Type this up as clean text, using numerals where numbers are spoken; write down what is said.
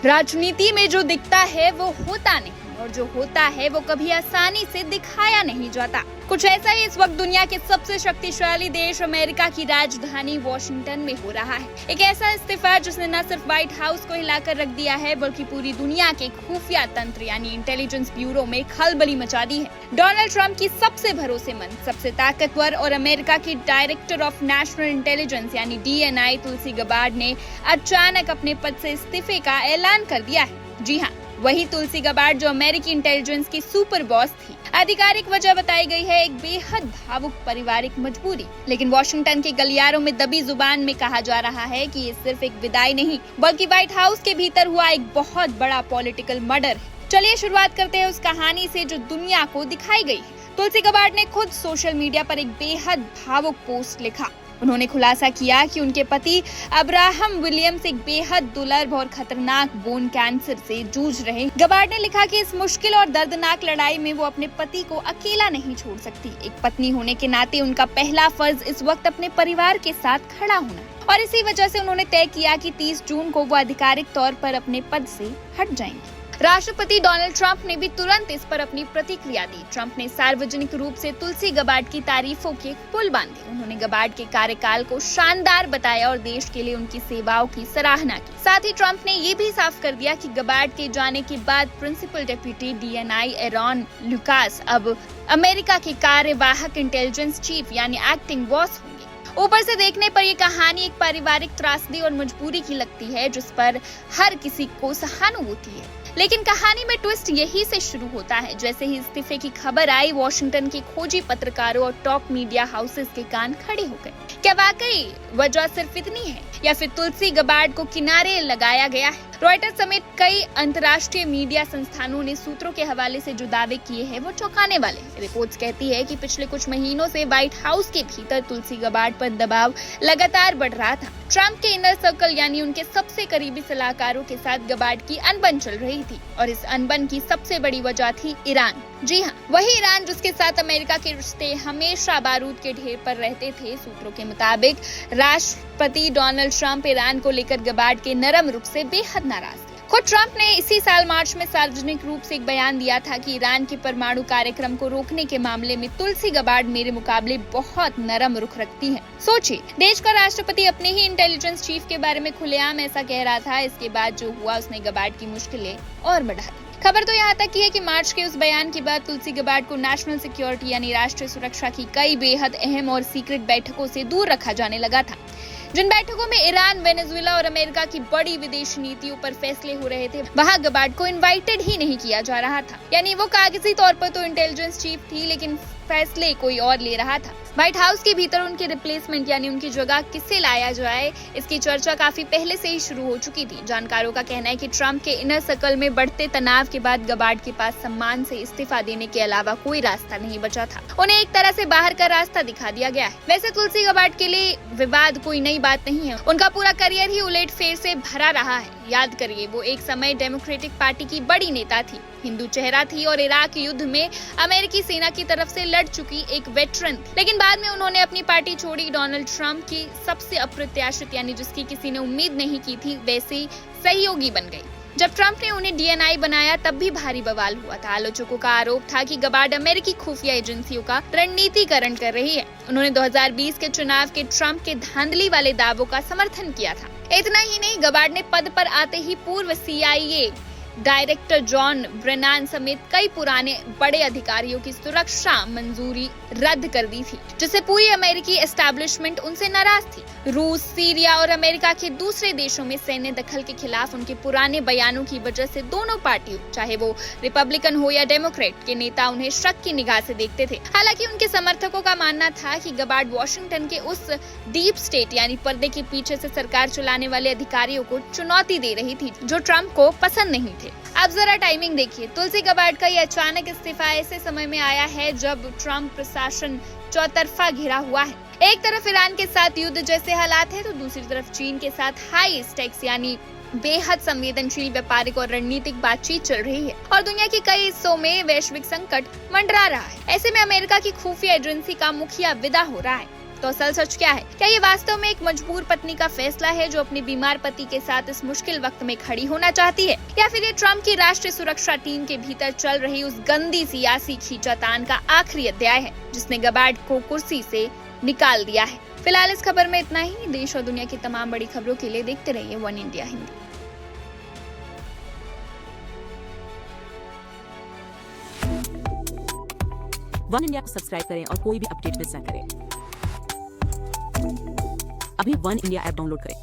राजनीति में जो दिखता है वो होता नहीं और जो होता है वो कभी आसानी से दिखाया नहीं जाता। कुछ ऐसा ही इस वक्त दुनिया के सबसे शक्तिशाली देश अमेरिका की राजधानी वॉशिंगटन में हो रहा है। एक ऐसा इस्तीफा जिसने न सिर्फ व्हाइट हाउस को हिलाकर रख दिया है बल्कि पूरी दुनिया के खुफिया तंत्र यानी इंटेलिजेंस ब्यूरो में खलबली मचा दी है। डोनाल्ड ट्रंप की सबसे भरोसेमंद, सबसे ताकतवर और अमेरिका की डायरेक्टर ऑफ नेशनल इंटेलिजेंस यानी DNI तुलसी गबार्ड ने अचानक अपने पद से इस्तीफे का ऐलान कर दिया है। जी हाँ, वही तुलसी गबार्ड जो अमेरिकी इंटेलिजेंस की सुपर बॉस थी। आधिकारिक वजह बताई गई है एक बेहद भावुक पारिवारिक मजबूरी। लेकिन वॉशिंगटन के गलियारों में दबी जुबान में कहा जा रहा है कि ये सिर्फ एक विदाई नहीं बल्कि व्हाइट हाउस के भीतर हुआ एक बहुत बड़ा पॉलिटिकल मर्डर है। चलिए शुरुआत करते हैं उस कहानी से जो दुनिया को दिखाई गई है। तुलसी गबार्ड ने खुद सोशल मीडिया पर एक बेहद भावुक पोस्ट लिखा। उन्होंने खुलासा किया कि उनके पति अब्राहम विलियम्स एक बेहद दुर्लभ और खतरनाक बोन कैंसर से जूझ रहे। गबार्ड ने लिखा कि इस मुश्किल और दर्दनाक लड़ाई में वो अपने पति को अकेला नहीं छोड़ सकती। एक पत्नी होने के नाते उनका पहला फर्ज इस वक्त अपने परिवार के साथ खड़ा होना और इसी वजह से उन्होंने तय किया कि 30 जून को वो आधिकारिक तौर पर अपने पद से हट जाएंगी। राष्ट्रपति डोनाल्ड ट्रंप ने भी तुरंत इस पर अपनी प्रतिक्रिया दी। ट्रंप ने सार्वजनिक रूप से तुलसी गबार्ड की तारीफों के पुल बांधे। उन्होंने गबार्ड के कार्यकाल को शानदार बताया और देश के लिए उनकी सेवाओं की सराहना की। साथ ही ट्रंप ने ये भी साफ कर दिया कि गबार्ड के जाने के बाद principal deputy DNI Aaron Lucas अब अमेरिका के कार्यवाहक इंटेलिजेंस चीफ यानी एक्टिंग बॉस होंगे। ऊपर से देखने पर यह कहानी एक पारिवारिक त्रासदी और मजबूरी की लगती है जिस पर हर किसी को सहानुभूति है। लेकिन कहानी में ट्विस्ट यही से शुरू होता है। जैसे ही इस्तीफे की खबर आई, वॉशिंगटन के खोजी पत्रकारों और टॉप मीडिया हाउसेस के कान खड़े हो गए। क्या वाकई वजह सिर्फ इतनी है या फिर तुलसी गबार्ड को किनारे लगाया गया है? रॉयटर्स समेत कई अंतर्राष्ट्रीय मीडिया संस्थानों ने सूत्रों के हवाले से जो दावे किए हैं वो चौंकाने वाले हैं। रिपोर्ट्स कहती है कि पिछले कुछ महीनों से व्हाइट हाउस के भीतर तुलसी गबार्ड पर दबाव लगातार बढ़ रहा था। ट्रंप के इनर सर्कल यानी उनके सबसे करीबी सलाहकारों के साथ गबार्ड की अनबन चल रही थी और इस अनबन की सबसे बड़ी वजह थी ईरान। जी हाँ, वही ईरान जिसके साथ अमेरिका के रिश्ते हमेशा बारूद के ढेर पर रहते थे। सूत्रों के मुताबिक राष्ट्रपति डोनाल्ड ट्रंप ईरान को लेकर गबार्ड के नरम रुख से बेहद नाराज थे। खुद ट्रंप ने इसी साल मार्च में सार्वजनिक रूप से एक बयान दिया था कि ईरान के परमाणु कार्यक्रम को रोकने के मामले में तुलसी गबार्ड मेरे मुकाबले बहुत नरम रुख रखती है। सोचिए, देश का राष्ट्रपति अपने ही इंटेलिजेंस चीफ के बारे में खुलेआम ऐसा कह रहा था। इसके बाद जो हुआ उसने गबार्ड की मुश्किलें और बढ़ा दी। खबर तो यहाँ तक की है कि मार्च के उस बयान के बाद तुलसी गबार्ड को नेशनल सिक्योरिटी यानी राष्ट्रीय सुरक्षा की कई बेहद अहम और सीक्रेट बैठकों से दूर रखा जाने लगा था। जिन बैठकों में ईरान, वेनेजुएला और अमेरिका की बड़ी विदेशी नीतियों पर फैसले हो रहे थे, वहां गबार्ड को इनवाइटेड ही नहीं किया जा रहा था। यानी वो कागजी तौर पर तो इंटेलिजेंस चीफ थी लेकिन फैसले कोई और ले रहा था। व्हाइट हाउस के भीतर उनके रिप्लेसमेंट यानी उनकी जगह किसे लाया जाए, इसकी चर्चा काफी पहले से ही शुरू हो चुकी थी। जानकारों का कहना है कि ट्रंप के इनर सर्कल में बढ़ते तनाव के बाद गबार्ड के पास सम्मान से इस्तीफा देने के अलावा कोई रास्ता नहीं बचा था। उन्हें एक तरह से बाहर का रास्ता दिखा दिया गया है। वैसे तुलसी गबार्ड के लिए विवाद कोई नई बात नहीं है। उनका पूरा करियर ही उलटफेर से भरा रहा है। याद करिए, वो एक समय डेमोक्रेटिक पार्टी की बड़ी नेता थी, हिंदू चेहरा थी और इराक युद्ध में अमेरिकी सेना की तरफ से लड़ चुकी एक वेटरन थी। लेकिन बाद में उन्होंने अपनी पार्टी छोड़ी। डोनाल्ड ट्रंप की सबसे अप्रत्याशित यानी जिसकी किसी ने उम्मीद नहीं की थी वैसी सहयोगी बन गई। जब ट्रंप ने उन्हें DNI बनाया तब भी भारी बवाल हुआ था। आलोचकों का आरोप था कि गबार्ड अमेरिकी खुफिया एजेंसियों का रणनीतिकरण कर रही है। उन्होंने 2020 के चुनाव के ट्रंप के धांधली वाले दावों का समर्थन किया था। इतना ही नहीं, गबार्ड ने पद पर आते ही पूर्व CIA डायरेक्टर जॉन ब्रेनान समेत कई पुराने बड़े अधिकारियों की सुरक्षा मंजूरी रद्द कर दी थी, जिससे पूरी अमेरिकी एस्टैब्लिशमेंट उनसे नाराज थी। रूस, सीरिया और अमेरिका के दूसरे देशों में सैन्य दखल के खिलाफ उनके पुराने बयानों की वजह से दोनों पार्टियों, चाहे वो रिपब्लिकन हो या डेमोक्रेट, के नेता उन्हें शक की निगाह से देखते थे। हालांकि उनके समर्थकों का मानना था कि गबार्ड वॉशिंगटन के उस डीप स्टेट यानी पर्दे के पीछे से सरकार चलाने वाले अधिकारियों को चुनौती दे रही थी जो ट्रंप को पसंद नहीं थे। अब जरा टाइमिंग देखिए। तुलसी गबार्ड का ये अचानक इस्तीफा ऐसे समय में आया है जब ट्रंप प्रशासन चौतरफा घिरा हुआ है। एक तरफ ईरान के साथ युद्ध जैसे हालात है तो दूसरी तरफ चीन के साथ हाई स्टेक्स यानी बेहद संवेदनशील व्यापारिक और रणनीतिक बातचीत चल रही है और दुनिया के कई हिस्सों में वैश्विक संकट मंडरा रहा है। ऐसे में अमेरिका की खुफिया एजेंसी का मुखिया विदा हो रहा है। तो असल सच क्या है? क्या ये वास्तव में एक मजबूर पत्नी का फैसला है जो अपने बीमार पति के साथ इस मुश्किल वक्त में खड़ी होना चाहती है, या फिर ये ट्रम्प की राष्ट्रीय सुरक्षा टीम के भीतर चल रही उस गंदी सियासी खींचातान का आखिरी अध्याय है जिसने गबार्ड को कुर्सी से निकाल दिया है? फिलहाल इस खबर में इतना ही। देश और दुनिया की तमाम बड़ी खबरों के लिए देखते रहिए one India Hindi. One India को सब्सक्राइब करें और कोई भी अपडेट मिस ना करें। अभी वन इंडिया ऐप डाउनलोड करें।